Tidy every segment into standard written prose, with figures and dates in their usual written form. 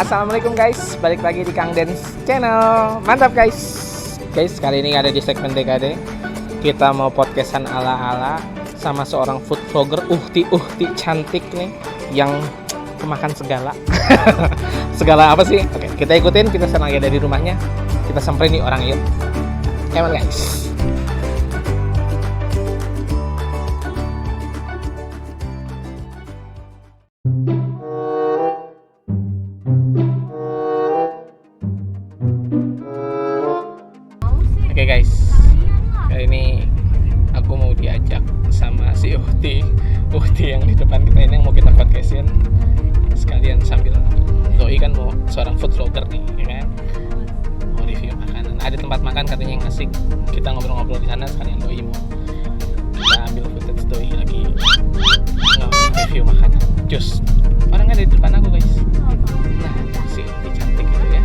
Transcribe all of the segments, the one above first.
Assalamualaikum guys, balik lagi di Kang Dens Channel. Mantap guys. Guys, kali ini ada di segmen DKD. Kita mau podcastan ala-ala sama seorang food vlogger uhti cantik nih yang kemakan segala. Segala apa sih? Oke, kita ikutin, kita sekarang lagi ada di rumahnya. Kita samperin nih orang yuk. Come on guys. Oke guys, kali ini aku mau diajak sama si Uhti yang di depan kita ini yang mau kita podcastin sekalian sambil doi kan mau seorang food vlogger nih, ya kan? Mau review makanan. Ada tempat makan katanya yang asik. Kita ngobrol-ngobrol di sana sekalian doi mau kita ambil footage doi lagi review makanan. Cus, orangnya ada di depan aku guys. Nah, si Uhti cantik gitu ya.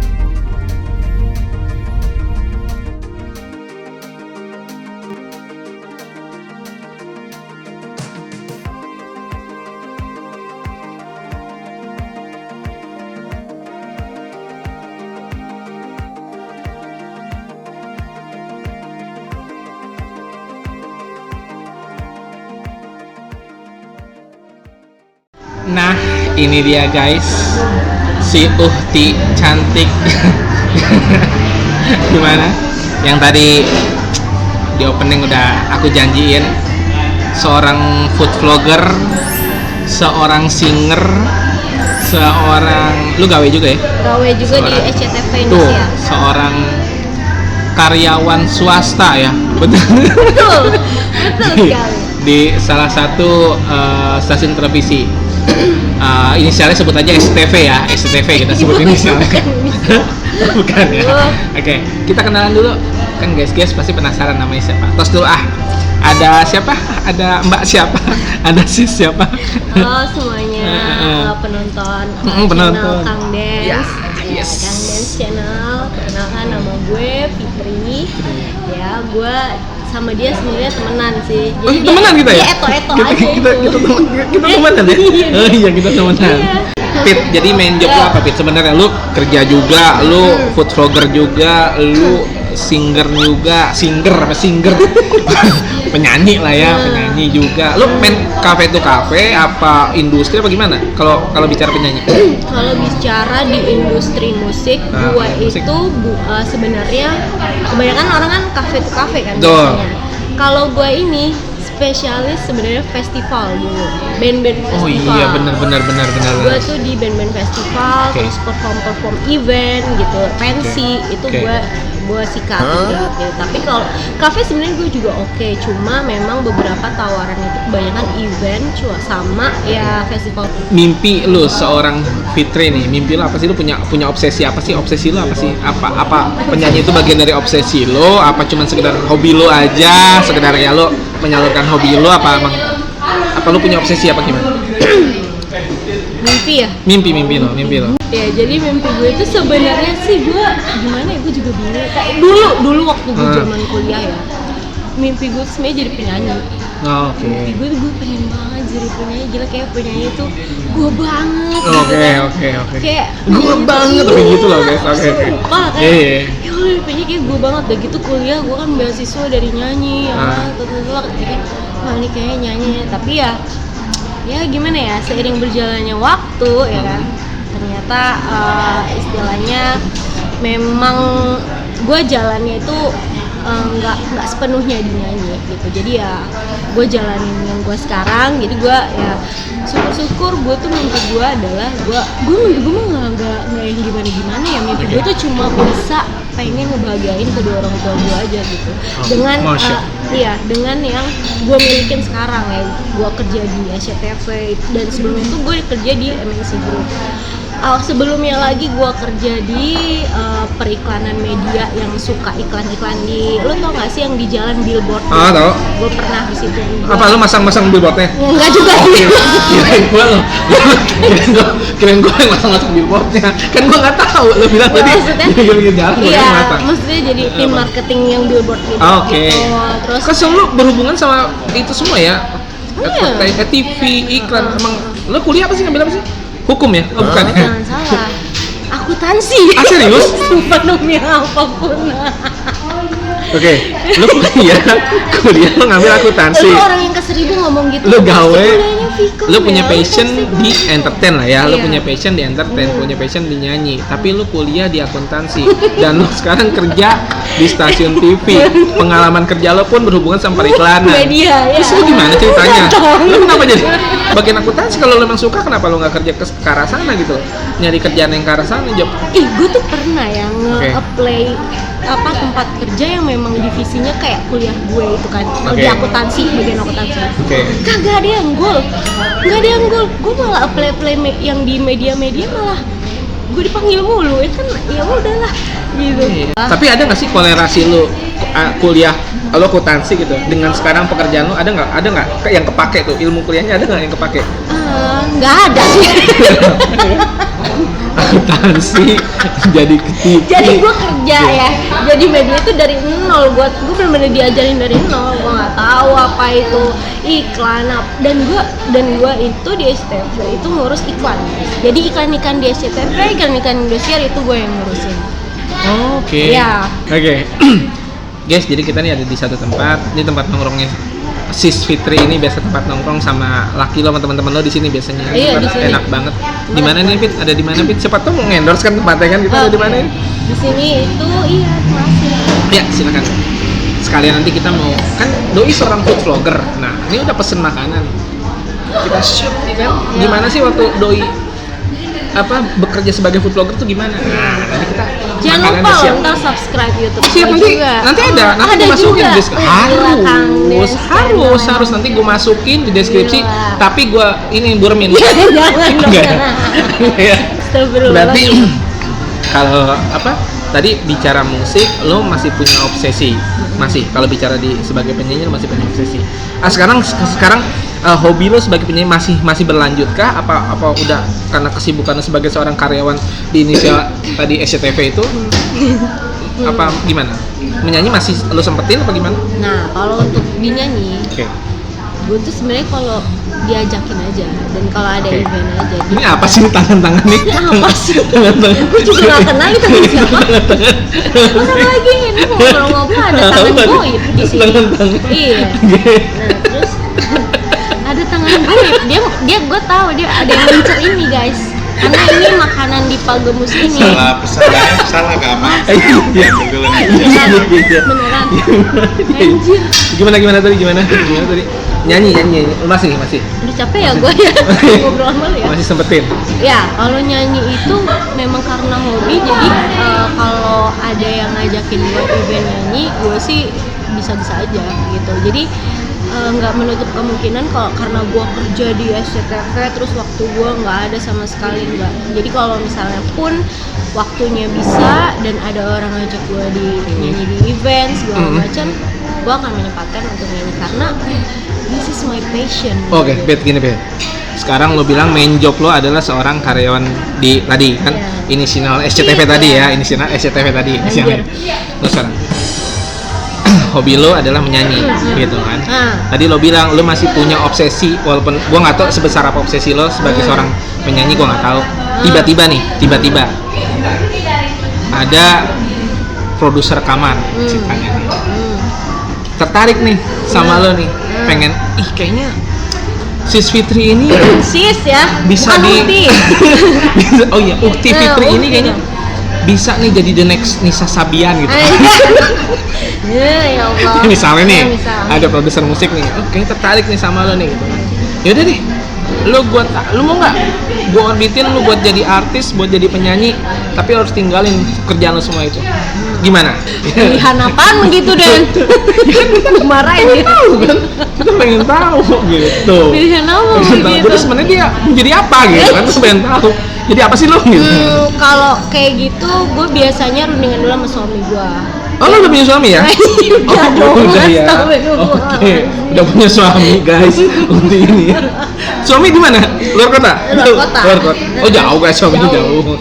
Nah, ini dia guys, si Uhti cantik. Gimana? Yang tadi di opening udah aku janjiin, seorang food vlogger, seorang singer, seorang, lu gawe juga ya? Gawe juga seorang, di SCTV Indonesia. Tuh, seorang karyawan swasta ya, betul sekali. Di salah satu stasiun televisi. Inisialnya sebut aja SCTV ya, SCTV kita sebut inisialnya. Bukan ya. Oke, kita kenalan dulu. Kan guys pasti penasaran namanya siapa. Tos dulu Ada siapa? Ada Mbak siapa? Ada Sis siapa? Halo semuanya, penonton channel Kang Dens. Ya, yes. Kang Dens Channel. Perkenalkan nama gue Fitri. Ya, gue sama dia sebenarnya temenan sih. Jadi temenan kita ya? Eto aja. Kita temenan ya? Oh iya, kita temenan. Pit, jadi main job lu apa Pit? Sebenarnya lu kerja juga, lu food vlogger juga, lu singer penyanyi lah ya, penyanyi juga. Lu main kafe tuh kafe apa industri apa gimana? Kalau bicara penyanyi? Kalau bicara di industri musik, gua musik. Itu sebenarnya kebanyakan orang kan kafe tuh kafe kan biasanya. Kalau gua ini spesialis sebenarnya festival dulu, band-band festival. Oh iya, benar. Gua tuh di band-band festival, terus perform event gitu, pensi itu gua sikat gitu. Tapi kalau kafe sebenarnya gue juga oke, cuma memang beberapa tawaran itu kebanyakan event sama ya festival. Mimpi lu seorang Fitri nih, mimpi lu apa sih? Lu punya obsesi apa sih? Obsesi lu apa sih? Apa penyanyi itu bagian dari obsesi lu? Apa cuma sekedar hobi lu aja? Sekedar ya lu menyalurkan hobi lu apa lu punya obsesi apa gimana? Mimpi lo. Ya, jadi mimpi gue itu sebenarnya sih gue gimana ya, gue juga bingung. Kayak dulu waktu gue zaman kuliah ya, mimpi gue sebenarnya jadi penyanyi. Oke. Mimpi gue pengen banget jadi penyanyi, gila kayak penyanyi itu gue banget. Oke. Kayak gue banget tapi gitu loh guys. Oke. Sumpah kayak ya mimpinya kayak gue banget. Udah gitu kuliah gue kan beasiswa dari nyanyi ya. Terus kayak wah ini kayaknya nyanyi, tapi ya gimana ya, seiring berjalannya waktu ya kan, ternyata istilahnya memang gue jalannya itu nggak sepenuhnya di nyanyi gitu. Jadi ya gue jalanin yang gue sekarang. Jadi gue ya syukur gue tuh mimpi gue adalah gue mah nggak yang gimana ya. Mimpi gue tuh cuma bisa pengen ngebahagiain kedua orang tua gue aja gitu. Dengan yang gue milikin sekarang ya, gue kerja di SCTV dan sebelum itu gue kerja di MNC Group. Sebelumnya lagi gue kerja di periklanan media yang suka iklan-iklan di, lu tau gak sih yang di jalan billboard? Tau. Gue pernah di situ. Apa lu masang billboardnya? Enggak juga. Kirain gue yang masang billboardnya. Kan gue nggak tahu. Lu bilang tadi di jalan. Iya, maksudnya jadi tim marketing yang billboard gitu. Oke. Terus kan lu berhubungan sama itu semua ya? TV, iklan. Emang lu kuliah apa sih, ngambil apa sih? Hukum ya? Oh bukan ya? Jangan salah. akuntansi. Ah, serius? Sumpah demi apapun. Oke, lu kuliah lu ngambil akuntansi. Lu orang yang ke 1000 ngomong gitu. Lu gawe, kuliahnya Vkom lu punya ya, passion pasti di entertain lah ya, lu Iya. punya passion di entertain, punya passion di nyanyi, tapi lu kuliah di akuntansi dan lu sekarang kerja di stasiun TV. Pengalaman kerja lu pun berhubungan sama periklanan. media ya. Terus lu gimana ceritanya? Tahu. Lu kenapa jadi bagian akuntansi? Kalau lu memang suka, kenapa lu nggak kerja ke arah sana gitu? Nyari kerjaan yang ke arah sana, Job. Ih, gue tuh pernah ya Oke. nge-apply tempat kerja yang memang divisinya kayak kuliah gue itu kan. Oke. Di akuntansi, bagian akuntansi. Oke. Kagak ada yang goal. Nggak ada yang goal. Gue malah apply yang di media-media malah gue dipanggil mulu. Itu kan ya udahlah gitu. Tapi ada nggak sih kolerasi lu kuliah lo akuntansi gitu dengan sekarang pekerjaan lu, ada nggak yang kepake tuh ilmu kuliahnya, ada nggak yang kepake? Nggak ada sih. Akuntansi jadi ke TV. Jadi gue kerja ya, jadi media itu dari nol. Gue benar-benar diajarin dari nol. Gue nggak tahu apa itu iklan dan gue itu di SCTV itu ngurus iklan. Jadi iklan-iklan di SCTV, iklan-iklan Indosiar itu gue yang ngurusin. Oke. Iya. Oke. Guys, jadi kita nih ada di satu tempat. Ini tempat nongkrongnya Sis Fitri, ini biasa tempat nongkrong sama laki lo sama teman-teman lo di sini biasanya. Iya, Tempat di sini. enak banget. Di mana nih, Fit? Ada di mana, Fit? Siapa tuh mau endorse kan tempatnya kan, kita ada di mana ini? Di sini itu iya masih. Ya, silakan. Sekalian nanti kita mau, kan Doi seorang food vlogger. Nah, ini udah pesen makanan. Kita shoot, ya kan? Gimana sih waktu Doi bekerja sebagai food vlogger tuh gimana? Nah, nanti kita Jangan makanannya lupa siap. ntar subscribe YouTube Siap, gue nanti juga. nanti ada nanti ada gue masukin juga. di deskripsi. Harus nanti gue masukin di deskripsi. Gila. Tapi gue ini burmin. Jangan dong. Enggak. Ya. Astagfirullah. Berarti kalau tadi bicara musik lo masih punya obsesi, masih kalau bicara sebagai penyanyi lo masih punya obsesi. Sekarang hobi lo sebagai penyanyi masih berlanjut kah? Apa udah karena kesibukan lo sebagai seorang karyawan di inisial tadi SCTV itu apa gimana? Menyanyi masih lo sempetin apa gimana? Nah, kalau untuk dinyanyi, Oke. gue tuh sebenarnya kalau diajakin aja dan kalau ada Oke. event aja. Ini apa sih tangan-tangan nih? Apa sih? Tangan-tangan. Gue juga gak kenal itu siapa. Mana lagi ini mau ngobrol-ngobrol ada tangan goib di sini. Tangan-tangan. Iya. Nah, terus ada tangan goib. Dia gue tahu dia ada yang ngincer ini guys. Karena ini makanan di Pagemus ini. salah gak apa Iya. Beneran. Anjir. Gimana tadi? Nyanyi. Masih. Udah capek ya gue ya ngobrol sama lu ya. Masih sempetin. Ya, kalau nyanyi itu memang karena hobi, jadi kalau ada yang ngajakin gue event nyanyi, gue sih bisa-bisa aja gitu. Jadi nggak menutup kemungkinan kalau karena gue kerja di SCTV terus waktu gue nggak ada sama sekali, nggak. Jadi kalau misalnya pun waktunya bisa dan ada orang ngajak gue di nyanyi di event segala macam, gue akan menyempatkan untuk nyanyi karena this is my passion. Oke, Bet gini, Bet. Sekarang lo bilang main job lo adalah seorang karyawan di tadi kan inisial SCTV tadi ya, inisial SCTV tadi inisialnya. Lo sekarang hobi lo adalah menyanyi gitu kan. Tadi lo bilang lo masih punya obsesi, walaupun gua nggak tahu sebesar apa obsesi lo sebagai seorang penyanyi, gua nggak tahu. Tiba-tiba ada produser rekaman ceritanya nih. Tertarik nih sama lo nih, pengen kayaknya Sis Fitri ini Sis ya, bisa bukan di Ukti. oh iya, Ukti Fitri ini Ukti kayaknya dong. bisa nih jadi the next Nisa Sabian gitu. Ya Allah. Misalnya nih, Ya, misalnya. ada produser musik nih, oke tertarik nih sama lo nih gitu kan. Yaudah deh, lu mau nggak gua orbitin lu buat jadi artis, buat jadi penyanyi, tapi harus tinggalin kerjaan lo semua itu. Gimana? Pilihan apaan begitu Dan? Marahin dia. Tahu kan? Kita pengen tahu gitu. Pilihan apa Pengen tahu. begitu? Jadi sebenarnya dia jadi apa gitu kan? Terus pengen tahu. Jadi apa sih lo gitu? Kalau kayak gitu, gue biasanya rundingan dulu sama suami gue. Oh, lo udah punya suami ya? Udah dong, udah ya. astagfirullah. Oke, udah punya suami guys untuk ini. Suami di mana? Luar kota? Luar kota. Luar kota. Oh jauh guys, suaminya jauh.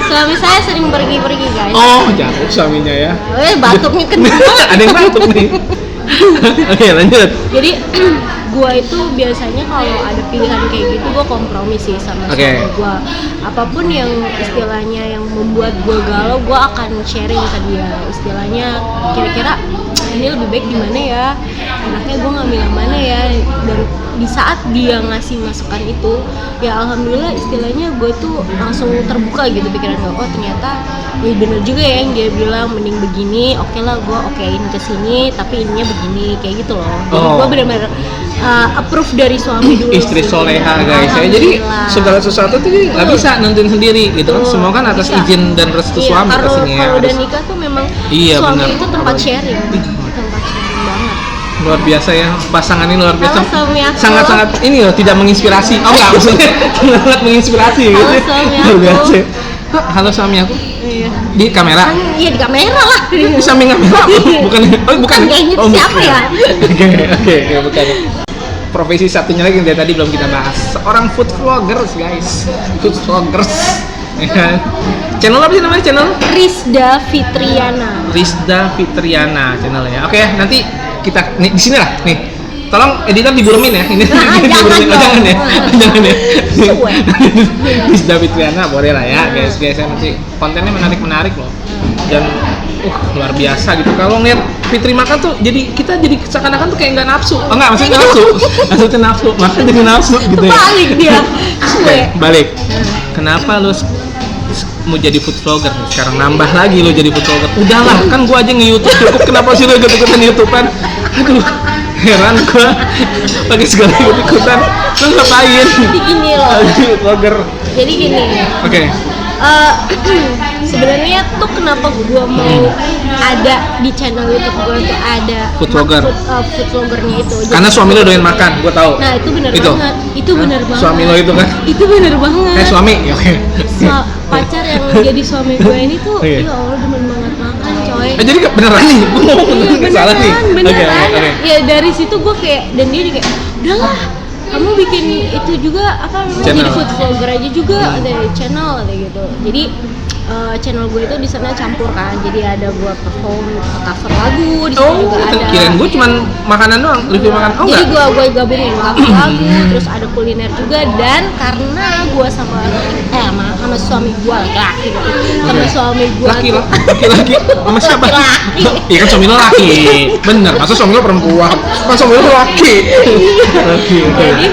Suami saya sering pergi-pergi guys. Oh jauh suaminya ya. Batuknya kenceng banget. Ada yang batuk nih. Oke lanjut. Jadi gue itu biasanya kalau ada pilihan kayak gitu gue kompromi sih sama suami gue. Apapun yang istilahnya yang membuat gue galau, gue akan sharing ke dia. Istilahnya kira-kira ini lebih baik di mana ya, enaknya gue ngambil yang mana ya. Dan di saat dia ngasih masukan itu, ya alhamdulillah istilahnya gue tuh langsung terbuka gitu pikiran gue. Oh ternyata ya bener juga ya yang dia bilang, mending begini, oke lah gue okein kesini tapi ininya begini, kayak gitu loh. Jadi gue benar-benar approve dari suami dulu. Istri soleha guys ya. Jadi segala sesuatu tuh nggak bisa nentuin sendiri gitu kan. Semua kan atas izin dan restu suami pastinya. Kalau udah nikah tuh memang suami bener. itu tempat sharing. Tempat sharing banget. Luar biasa ya, pasangan ini luar biasa. Sangat-sangat ini loh, tidak menginspirasi. Oh enggak, maksudnya sangat menginspirasi gitu. Luar biasa. Halo suami aku. Iya. Di kamera? Iya di kamera lah. Di samping kamera? Bukan. Oh bukan. Kayaknya itu siapa ya? Oke, bukan. Profesi satunya lagi yang dari tadi belum kita bahas. Seorang food vloggers guys. Food vloggers. Channel apa sih namanya channel? Rizda Fitriana. Rizda Fitriana channelnya. Oke, nanti kita nih di sini lah nih. Tolong editor diburemin ya. Ini jangan ya. Jangan ya. Rizda Fitriana boleh lah ya, guys. Nanti kontennya menarik loh. Dan luar biasa gitu. Kalau ngeliat Fitri makan tuh kita jadi seakan-akan tuh kayak nggak nafsu. Oh enggak, maksudnya nafsu. Maksudnya nafsu. Makan jadi nafsu gitu ya. Balik dia. Balik. Kenapa lu mau jadi food vlogger nih? Sekarang nambah lagi lo jadi food vlogger. Udahlah, kan gua aja nge-YouTube cukup. Kenapa sih lo ikut-ikutan YouTubean? Aduh, heran gua pakai segala ikut-ikutan. Lo ngapain? Jadi gini loh. Vlogger. Jadi gini. Oke. Sebenarnya tuh kenapa gua mau ada di channel YouTube gua tuh ada food vlogger. Food vloggernya itu. Karena suami lo doyan makan, gua tahu. Nah, itu benar banget. Itu benar banget. Suami lo itu kan? Itu benar banget. Kayak suami, oke. Pacar yang jadi suami gue ini tuh, ya Allah demen banget makan coy. Jadi beneran nih, gue ngomong beneran salah nih. Beneran. Ya dari situ gue kayak, dan dia kayak, udahlah kamu bikin itu juga apa namanya, jadi food vlogger aja juga dari channel kayak gitu. Jadi channel gue itu di sana campur kan, jadi ada gue perform cover lagu di sana juga ada. Kirain gue cuman makanan doang, review makanan. Oh jadi enggak? gue gabungin cover lagu, terus ada kuliner juga. Dan karena gue sama suami gue laki, sama suami gue laki sama siapa? Iya kan suami lo laki, bener. Masa suami lo perempuan? Kan suami lo laki. Jadi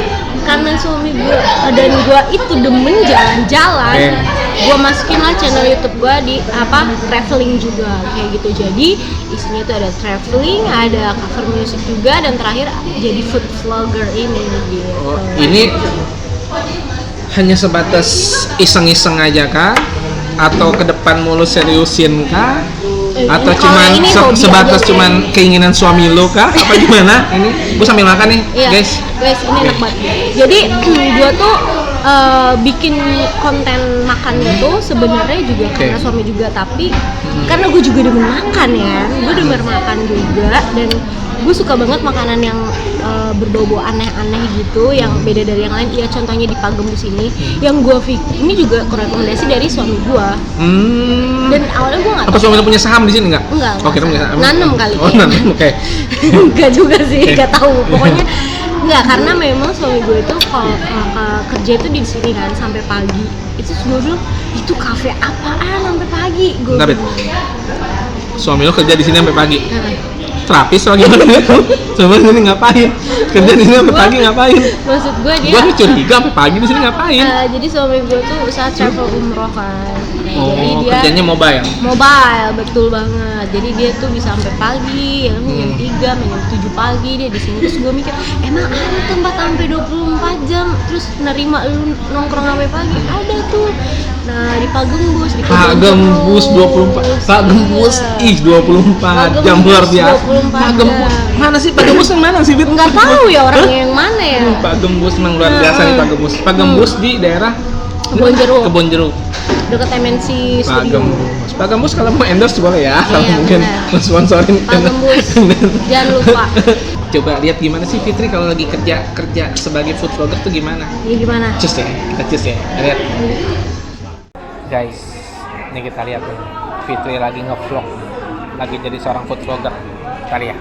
karena suami gue dan gue itu demen jalan-jalan, gue masukin lah channel YouTube gue di traveling juga kayak gitu. Jadi isinya tuh ada traveling, ada cover music juga, dan terakhir jadi food vlogger ini gitu. Ini hanya sebatas iseng-iseng aja kah? Atau ke depan mulu seriusin kah? Atau cuman sebatas cuman keinginan suami lo kah? Apa gimana? Ini gue sambil makan nih, guys. Ini enak banget. Jadi gue tuh bikin konten makan itu sebenarnya juga karena suami juga, tapi karena gue juga demen makan ya. Gue demen makan juga, dan gue suka banget makanan yang berbau-bau aneh-aneh gitu, yang beda dari yang lain. Ya contohnya di Pak Gembus yang gue ini juga rekomendasi dari suami gue. Dan awalnya gue nggak tahu. Apa suami lo punya saham di sini nggak? Enggak. Oh, kira punya saham. Nanem kali. Oh, nanem, oke. Enggak juga sih, nggak tahu. Pokoknya enggak, karena memang suami gue itu kalau kerja itu di sini kan sampai pagi. Itu gue bilang, itu kafe apaan sampai pagi? Gue suami lo kerja di sini sampai pagi. Terapis lagi gimana? Coba sini ngapain? Kerja di sini sampai pagi ngapain? Maksud gue dia. Gue curiga sampai pagi di sini ngapain? Jadi suami gue tuh usaha travel umroh kan. Jadi dia kerjanya mobile. Mobile, betul banget. Jadi dia tuh bisa sampai pagi, ya kan jam 3, jam 7 pagi dia di sini. Terus gue mikir, emang ada tempat sampai 24 jam terus nerima lu nongkrong sampai pagi? Ada tuh. Nah, di Pak Gembus, di Pak Gembus 24. Pak Gembus 24 jam luar biasa. Pak Gembus. Mana sih Pak Gembus yang mana sih, Fit? Enggak tahu ya orangnya yang mana ya. Pak Gembus memang luar biasa nih Pak Gembus. Pak Gembus di daerah Kebon Jeruk. Dekat MNC Pak Studio. Gembus. Pak Gembus kalau mau endorse boleh ya, kalau mungkin mau sponsorin. Pak Gembus. Jangan lupa. Coba lihat gimana sih Fitri kalau lagi kerja sebagai food vlogger tuh gimana? Iya gimana? Cus ya, kita cus ya. Lihat. Guys, ini kita lihat nih. Fitri lagi nge-vlog. Lagi jadi seorang food vlogger. Kita lihat.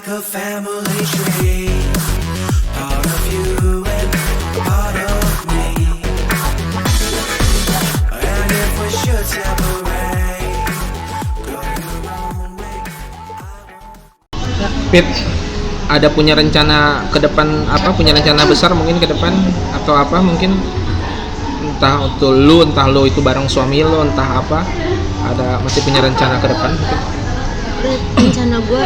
like a family tree. Part of you and part of me. And if we should separate, go your own way. Pit, ada punya rencana ke depan apa? Punya rencana besar mungkin ke depan atau apa mungkin? Entah untuk lu, entah lu itu bareng suami lu, entah apa. Ada masih punya rencana ke depan? Rencana gue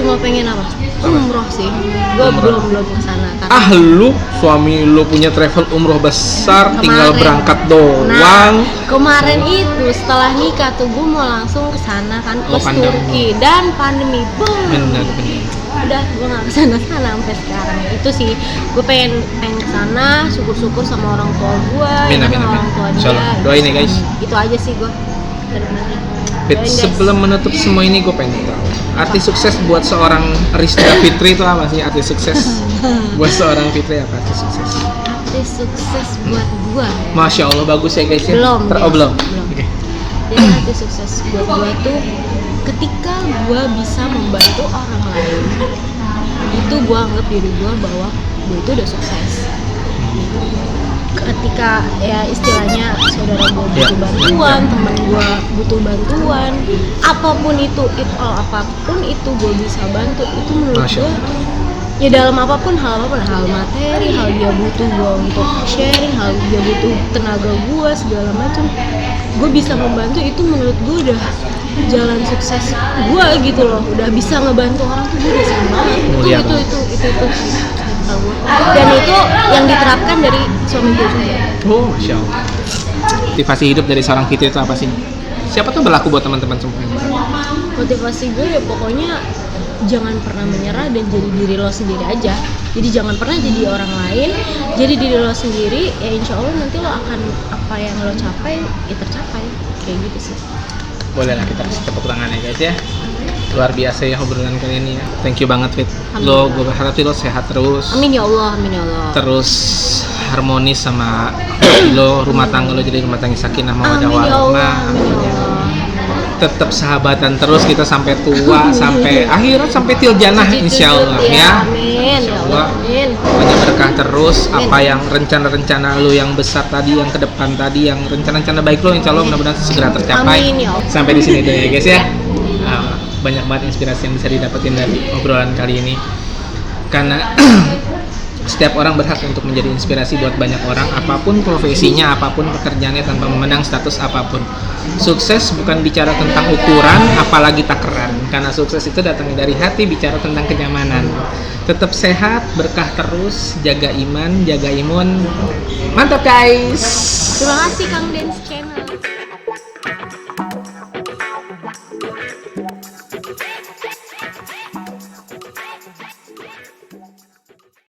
cuma pengen apa? Umroh sih. Gue belum kesana. Lu suami lu punya travel umroh besar, tinggal berangkat doang. Nah, kemarin itu setelah nikah tuh gue mau langsung kesana kan, ke Turki dan pandemi, boom. Bener. Udah gue nggak kesana sampai sekarang. Itu sih gue pengen kesana, syukur-syukur sama orang tua gue, orang tua dia. Doain ya guys. Itu aja sih gue ke depannya. Fit, sebelum menutup semua ini gue pengen tahu arti sukses buat seorang Rizda Fitri itu apa sih? Arti sukses buat seorang Fitri apa arti sukses? Arti sukses buat gue ya? Masya Allah bagus ya guys ya? Belum. Okay. Jadi arti sukses buat gue tuh ketika gue bisa membantu orang lain, itu gue anggap diri gue bahwa gue itu udah sukses. Ketika ya istilahnya saudara gue butuh bantuan, teman gue butuh bantuan, apapun itu apapun itu gue bisa bantu, itu menurut gue ya dalam apapun hal materi, hal dia butuh gue untuk sharing, hal dia butuh tenaga gue segala macam, gue bisa membantu, itu menurut gue udah jalan sukses gue gitu loh. Udah bisa ngebantu orang tuh gue udah seneng banget. Itu dan itu yang diterapkan dari suami gue juga. Oh, Masya Allah. Motivasi hidup dari seorang Fitri itu apa sih? Siapa tuh berlaku buat teman-teman semua? Motivasi gue ya pokoknya jangan pernah menyerah dan jadi diri lo sendiri aja. Jadi jangan pernah jadi orang lain, jadi diri lo sendiri, ya insya Allah nanti lo akan apa yang lo capai ya tercapai. Kayak gitu sih. Boleh lah kita kasih tepuk tangan ya guys ya. Luar biasa ya obrolan kali ini ya. Thank you banget Fit. Lo gue berharap lo sehat terus. Amin ya Allah, amin ya Allah. Terus harmonis sama lo, rumah tangga lo jadi rumah tangga sakinah mawaddah warahmah. Tetap sahabatan terus kita sampai tua, sampai akhirat, sampai til jannah insyaallah ya. Amin ya Allah. Amin. Banyak berkah terus. Apa yang rencana-rencana lo yang besar tadi, yang ke depan tadi, yang rencana-rencana baik lo insyaallah mudah-mudahan segera tercapai. Amin ya Allah. Sampai di sini dulu ya guys ya. Banyak banget inspirasi yang bisa didapetin dari obrolan kali ini karena setiap orang berhak untuk menjadi inspirasi buat banyak orang, apapun profesinya, apapun pekerjaannya, tanpa memandang status apapun. Sukses bukan bicara tentang ukuran, apalagi takaran, karena sukses itu datangnya dari hati, bicara tentang kenyamanan. Tetap sehat, berkah terus, jaga iman, jaga imun. Mantap guys. Terima kasih Kang Dance Channel.